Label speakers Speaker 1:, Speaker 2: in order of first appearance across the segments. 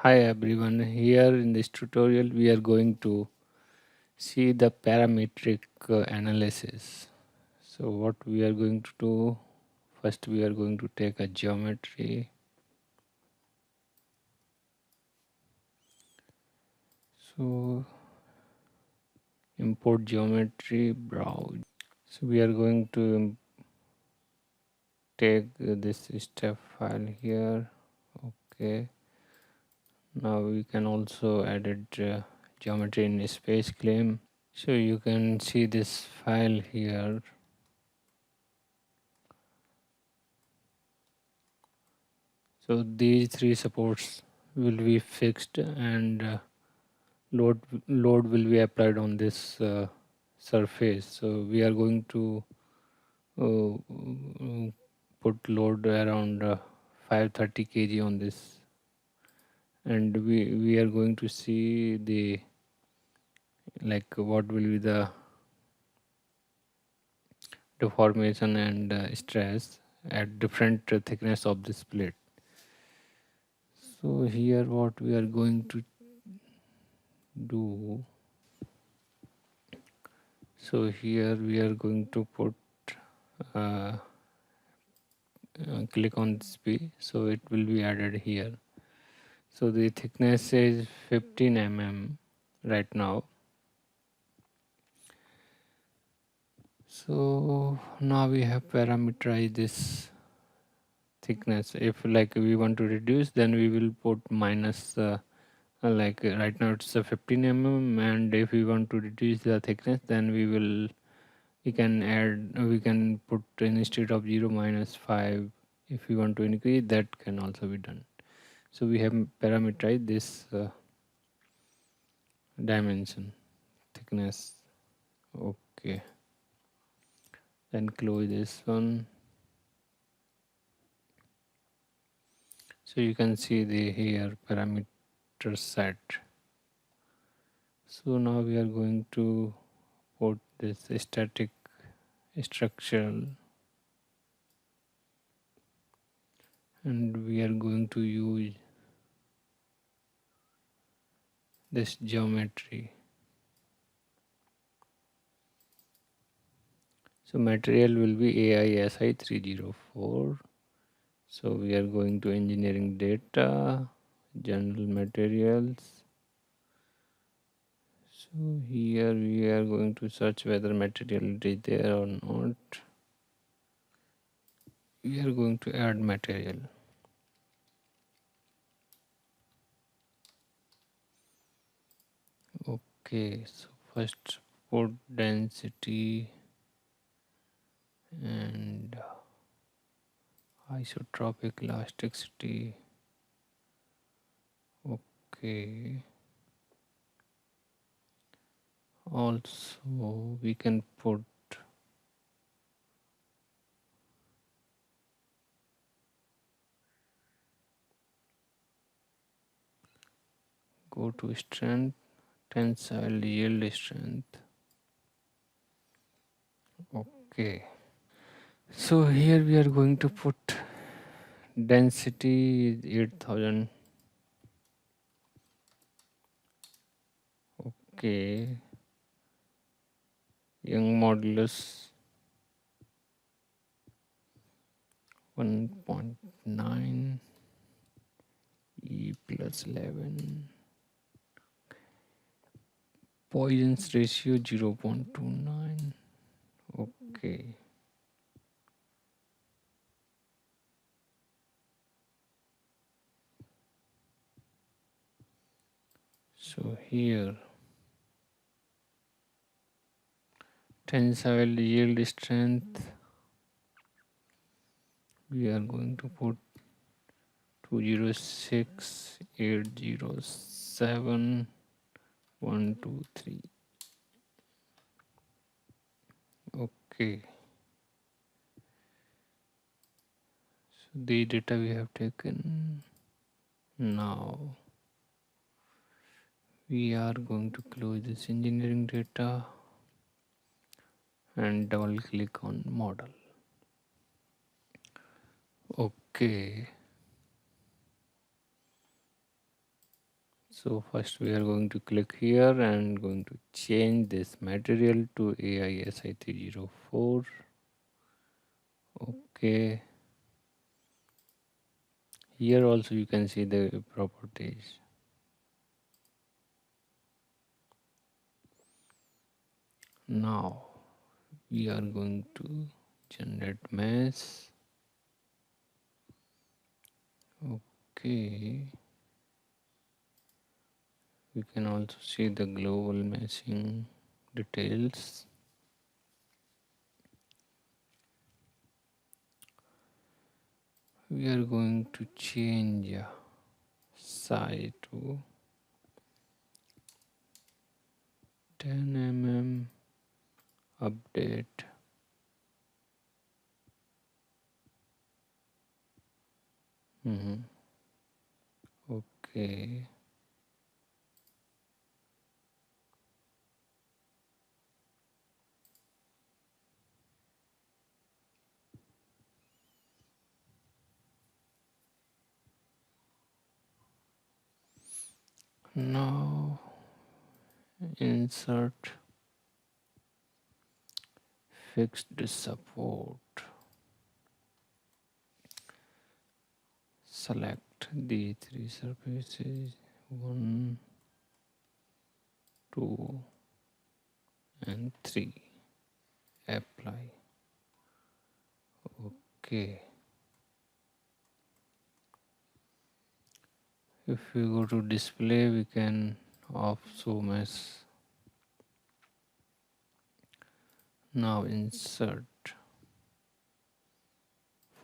Speaker 1: Hi everyone, here in this tutorial we are going to see the parametric analysis. So what we are going to do, first we are going to take a geometry. So import geometry, browse. So we are going to take this step file here. Okay. Now we can also edit geometry in space claim. So you can see this file here. So these three supports will be fixed and load will be applied on this surface. So we are going to put load around 530 kg on this, and we are going to see the what will be the deformation and stress at different thickness of this plate. So here what we are going to do, so here we are going to put uh, click on this P, so it will be added here. So the thickness is 15 mm right now. So now we have parameterized this thickness. If we want to reduce, then we will put minus right now it's a 15 mm, and if we want to reduce the thickness, then we can put instead of 0 -5. If we want to increase, that can also be done. So we have parameterized this dimension thickness. Okay, then close this one. So you can see the here parameter set. So now we are going to put this static structural, and we are going to use this geometry. So material will be AISI 304. So we are going to engineering data, general materials. So here we are going to search whether material is there or not. We are going to add material. Okay, so first put density and isotropic elasticity. Okay. Also we can put go to strength, tensile yield strength. Okay. So here we are going to put density is 8000. Okay. Young modulus 1.9, E plus 11. Poisson's ratio 0.29. Okay. So here tensile yield strength, we are going to put 206, 807, 123. Okay. So the data we have taken. Now we are going to close this engineering data and double click on model. Okay. So first we are going to click here and going to change this material to AISI 304. Okay. Here also you can see the properties. Now we are going to generate mesh. Okay. We can also see the global meshing details. We are going to change size to 10 mm. Update. Okay. Now insert fixed support. Select the three surfaces 1, 2 and 3. Apply. Okay. If we go to display, we can off show mesh. Now insert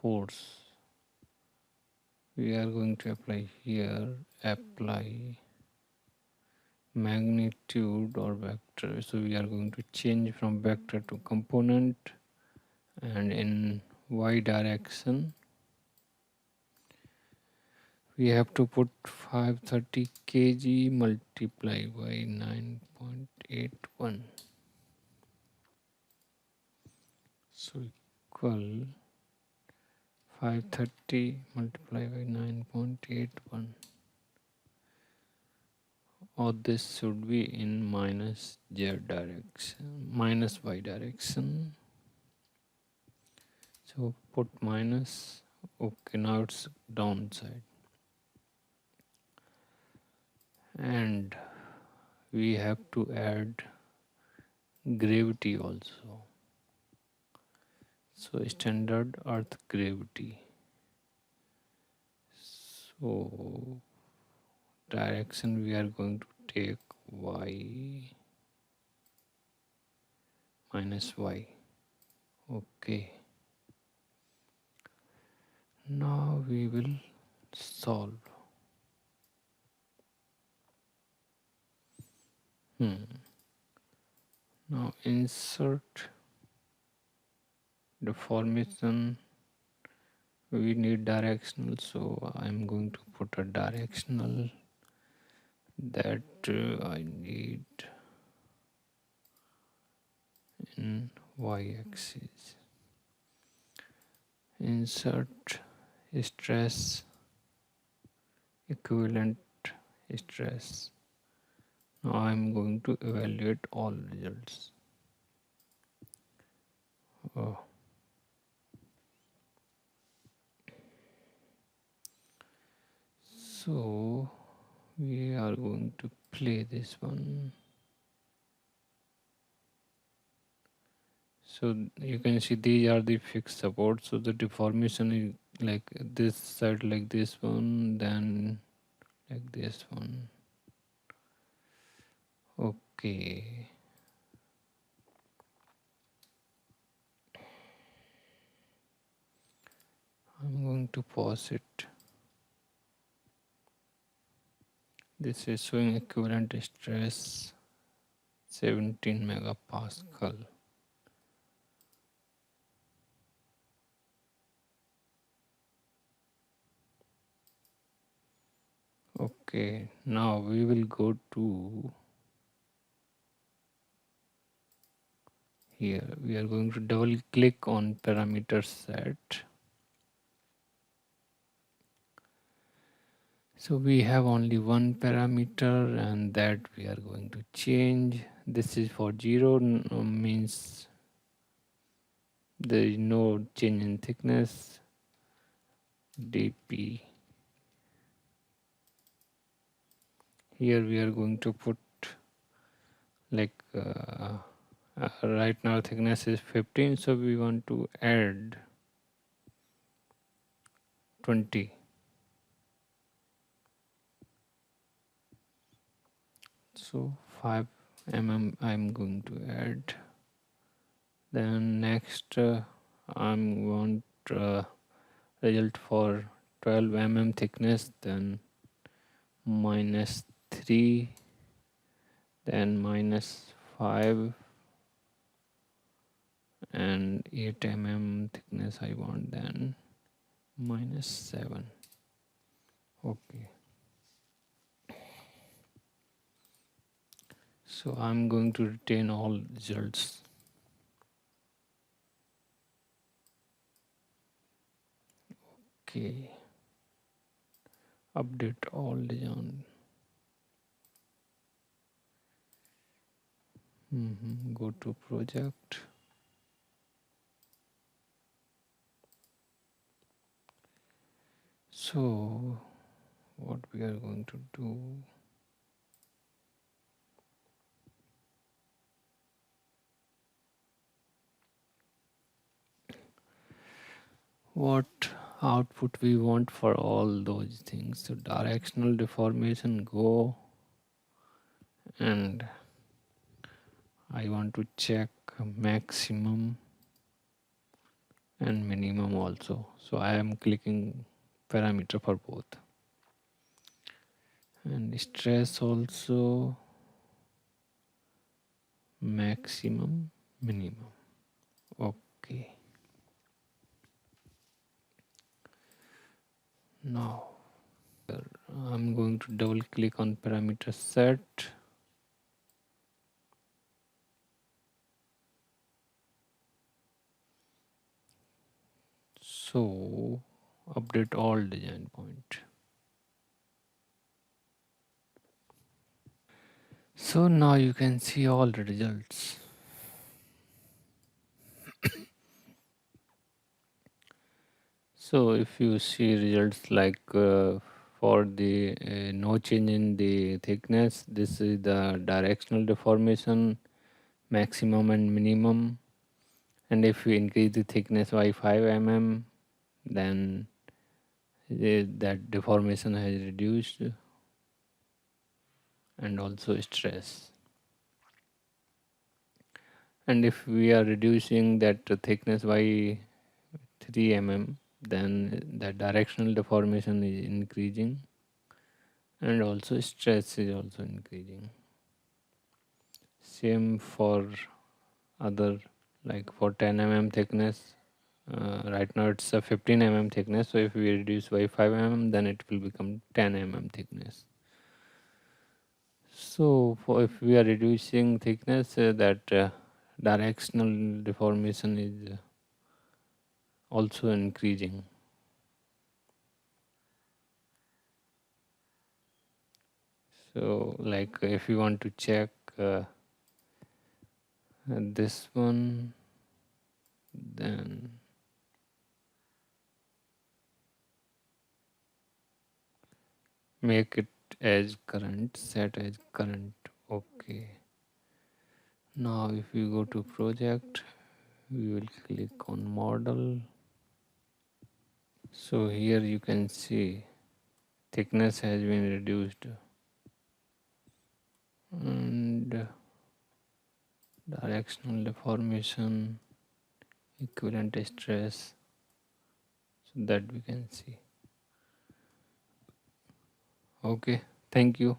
Speaker 1: force. We are going to apply here. Apply magnitude or vector. So we are going to change from vector to component, and in y direction we have to put 530 kg multiply by 9.81. So equal 530 multiply by 9.81. Or this should be in minus z direction, minus y direction. So put minus. Okay, now it's downside. And we have to add gravity also. So standard earth gravity. So direction we are going to take y minus y. Okay. Now we will solve. Now insert deformation. We need directional, so I'm going to put a directional that I need in y-axis. Insert stress, equivalent stress. Now I'm going to evaluate all results. So we are going to play this one. So you can see these are the fixed supports. So the deformation is like this side, like this one, then like this one. Okay. I'm going to pause it. This is showing equivalent stress 17 megapascal. Okay, now we will go to here. We are going to double click on parameter set. So we have only one parameter and that we are going to change. This is for 0 means there is no change in thickness. dp. Here we are going to put like right now thickness is 15, so we want to add 20. So 5 I'm going to add. Then next I'm want result for 12 thickness, then -3, then -5, and 8 thickness I want, then -7. Okay, so I'm going to retain all results. Okay, update all design. Go to project. So what we are going to do, what output we want for all those things. So directional deformation, go, and I want to check maximum and minimum also. So I am clicking parameter for both. And stress also, maximum, minimum. Okay. Now I'm going to double click on parameter set. So update all design point. So now you can see all the results. So if you see results like for the no change in the thickness, this is the directional deformation, maximum and minimum. And if you increase the thickness by 5 then that deformation has reduced, and also stress. And if we are reducing that thickness by 3 then the directional deformation is increasing, and also stress is also increasing. Same for other, like for 10 thickness. Right now it's a 15 thickness, so if we reduce by 5 then it will become 10 thickness. So if we are reducing thickness, that directional deformation is also increasing. So like if you want to check this one, then make it as current, set as current. Okay. Now if we go to project, we will click on model. So here you can see thickness has been reduced, and directional deformation, equivalent stress, so that we can see. Okay, thank you.